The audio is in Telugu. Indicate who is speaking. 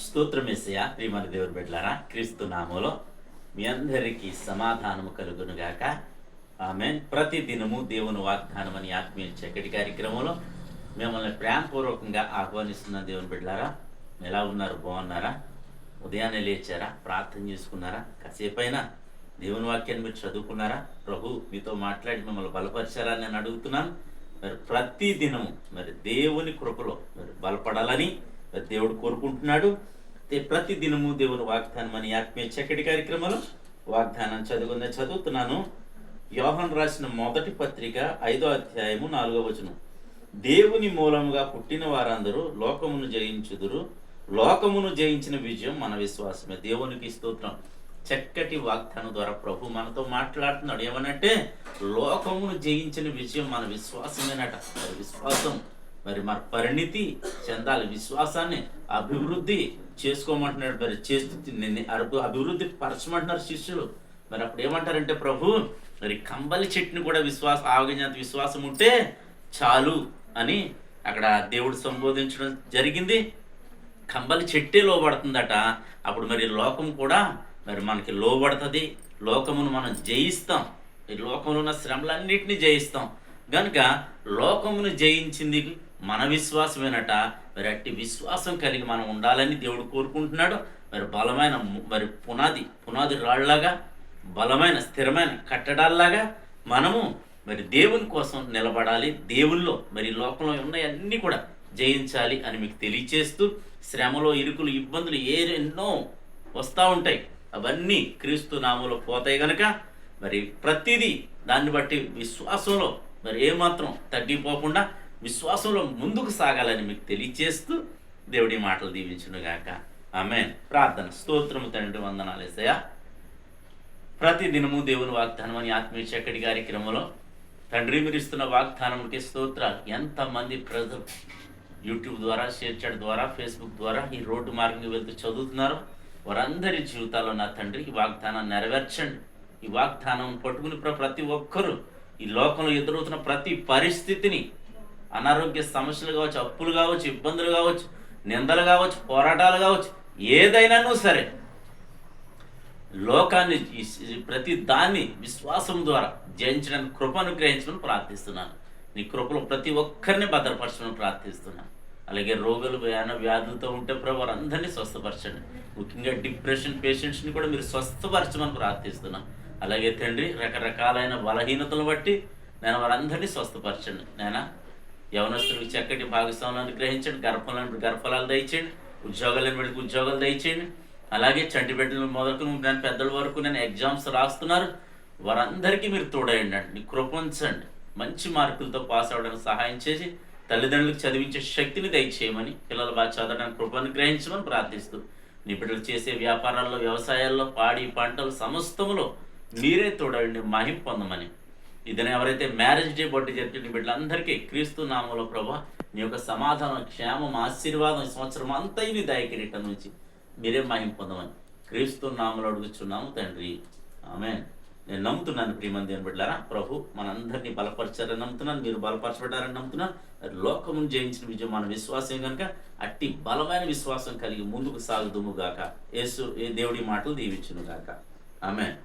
Speaker 1: స్తోత్రమేసయ ప్రియమైన దేవుని బిడ్డలారా, క్రీస్తు నామములో మీ అందరికీ సమాధానము కలుగునుగాక. ఆమేన్. ప్రతి దినము దేవుని వాగ్దానం అని ఆత్మీయ చక్కటి కార్యక్రమంలో మిమ్మల్ని ప్రేమపూర్వకంగా ఆహ్వానిస్తున్న దేవుని బిడ్డలారా, ఎలా ఉన్నారు? బాగున్నారా? ఉదయాన్నే లేచారా? ప్రార్థన చేసుకున్నారా? కాసేపైనా దేవుని వాక్యాన్ని మీరు చదువుకున్నారా? ప్రభు మీతో మాట్లాడి మిమ్మల్ని బలపరిచారా అని నేను అడుగుతున్నాను. మరి ప్రతి దినము మరి దేవుని కృపలో మరి బలపడాలని దేవుడు కోరుకుంటున్నాడు. ప్రతి దినము దేవుని వాగ్దానం అని ఆత్మీయ చక్కటి కార్యక్రమంలో వాగ్దానం చదువుతున్నాను. యోహాను రాసిన మొదటి పత్రిక 5వ అధ్యాయము 4వ వచనం. దేవుని మూలముగా పుట్టిన వారందరూ లోకమును జయించుదురు, లోకమును జయించిన విజయం మన విశ్వాసమే. దేవునికి స్తోత్రం. చక్కటి వాగ్దానం ద్వారా ప్రభు మనతో మాట్లాడుతున్నాడు. ఏమనంటే లోకమును జయించిన విజయం మన విశ్వాసమేనట. విశ్వాసం మరి మన పరిణితి చెందాలి, విశ్వాసాన్ని అభివృద్ధి చేసుకోమంటున్నాడు. మరి చేస్తూ అభివృద్ధి పరచమంటున్నారు శిష్యులు. మరి అప్పుడు ఏమంటారంటే ప్రభు మరి కంబలి చెట్టుని కూడా ఆవగించేంత విశ్వాసం ఉంటే చాలు అని అక్కడ దేవుడు సంబోధించడం జరిగింది. కంబలి చెట్టే లోబడుతుందట. అప్పుడు మరి లోకం కూడా మరి మనకి లోబడుతుంది. లోకమును మనం జయిస్తాం. ఈ లోకంలో ఉన్న శ్రమలన్నింటినీ జయిస్తాం. కనుక లోకమును జయించింది మన విశ్వాసమేనట. మరి అట్టి విశ్వాసం కలిగి మనం ఉండాలని దేవుడు కోరుకుంటున్నాడు. మరి బలమైన మరి పునాది రాళ్లాగా, బలమైన స్థిరమైన కట్టడాల్లాగా మనము మరి దేవుని కోసం నిలబడాలి. దేవుల్లో మరి లోకంలో ఉన్నాయన్నీ కూడా జయించాలి అని మీకు తెలియచేస్తూ, శ్రమలో ఇరుకులు ఇబ్బందులు ఎన్నో వస్తూ ఉంటాయి. అవన్నీ క్రీస్తు నామములో పోతాయి కనుక మరి ప్రతిదీ దాన్ని బట్టి విశ్వాసంలో మరి ఏమాత్రం తగ్గిపోకుండా విశ్వాసంలో ముందుకు సాగాలని మీకు తెలియచేస్తూ దేవుడి మాటలు దీవించునుగాక. ఆమేన్. ప్రార్థన. స్తోత్రము తండ్రి, వందనాలు యేసయ్యా. ప్రతి దినము దేవుని వాగ్దానం అని ఆత్మీయ చక్కటి కార్యక్రమంలో తండ్రి మీరు ఇస్తున్న వాగ్దానంకి స్తోత్రాలు. ఎంతమంది ప్రజలు యూట్యూబ్ ద్వారా, షేర్ చాట్ ద్వారా, ఫేస్బుక్ ద్వారా ఈ రోడ్డు మార్గంగా వెళ్తూ చదువుతున్నారో వారందరి జీవితాల్లో నా తండ్రి ఈ వాగ్దానాన్ని నెరవేర్చండి. ఈ వాగ్దానం పట్టుకుని ప్రతి ఒక్కరూ ఈ లోకంలో ఎదురవుతున్న ప్రతి పరిస్థితిని, అనారోగ్య సమస్యలు కావచ్చు, అప్పులు కావచ్చు, ఇబ్బందులు కావచ్చు, నిందలు కావచ్చు, పోరాటాలు కావచ్చు, ఏదైనాను సరే లోకాన్ని ప్రతి దాన్ని విశ్వాసం ద్వారా జయించడానికి కృప అనుగ్రహించమని ప్రార్థిస్తున్నాను. నీ కృపలో ప్రతి ఒక్కరిని భద్రపరచమని ప్రార్థిస్తున్నాను. అలాగే రోగులు వ్యాధులతో ఉంటే ప్రభు వారందరినీ స్వస్థపరచండి. ముఖ్యంగా డిప్రెషన్ పేషెంట్స్ని కూడా మీరు స్వస్థపరచమని ప్రార్థిస్తున్నాను. అలాగే తండ్రి రకరకాలైన బలహీనతలు బట్టి నేను వారందరినీ స్వస్థపరచండి. నేను యవనస్తులకు చక్కటి భాగస్వాములను గ్రహించండి, గర్భఫలాలు దయచేయండి, ఉద్యోగాలను వీళ్ళకి ఉద్యోగాలు దయచేయండి. అలాగే చంటి బిడ్డలు మొదలుకుని నేను పెద్దల వరకు నేను ఎగ్జామ్స్ రాస్తున్నారు, వారందరికీ మీరు తోడయండి. నీ కృప ఉంచండి. మంచి మార్కులతో పాస్ అవ్వడానికి సహాయం చేసి తల్లిదండ్రులకు చదివించే శక్తిని దయచేయమని, పిల్లలు బాగా చదవడానికి కృపను గ్రహించమని ప్రార్థిస్తూ, నీ బిడ్డలు చేసే వ్యాపారాల్లో, వ్యవసాయాల్లో, పాడి పంటలు సమస్తములో మీరే తోడండి, మహిమ పొందమని. ఇదని ఎవరైతే మ్యారేజ్ డే బట్టి జరిపిన బిడ్డలందరికీ క్రీస్తు నామంలో ప్రభా నీ యొక్క సమాధానం, క్షేమం, ఆశీర్వాదం ఈ సంవత్సరం అంతా నీ దయకిరీటం నుంచి మీరే మహిమ పొందమని క్రీస్తు నామంలో అడుగుచున్నాము తండ్రి. ఆమేన్. నేను నమ్ముతున్నాను ప్రియమైన దేవుని బిడ్డలారా, ప్రభు మనందరినీ బలపరచారని నమ్ముతున్నాను, మీరు బలపరచబడ్డారని నమ్ముతున్నాను. లోకమును జయించిన విజయం మన విశ్వాసం కనుక అట్టి బలమైన విశ్వాసం కలిగి ముందుకు సాగుదుము గాక. యేసు దేవుడి మాటలు దీవించును గాక. ఆమేన్.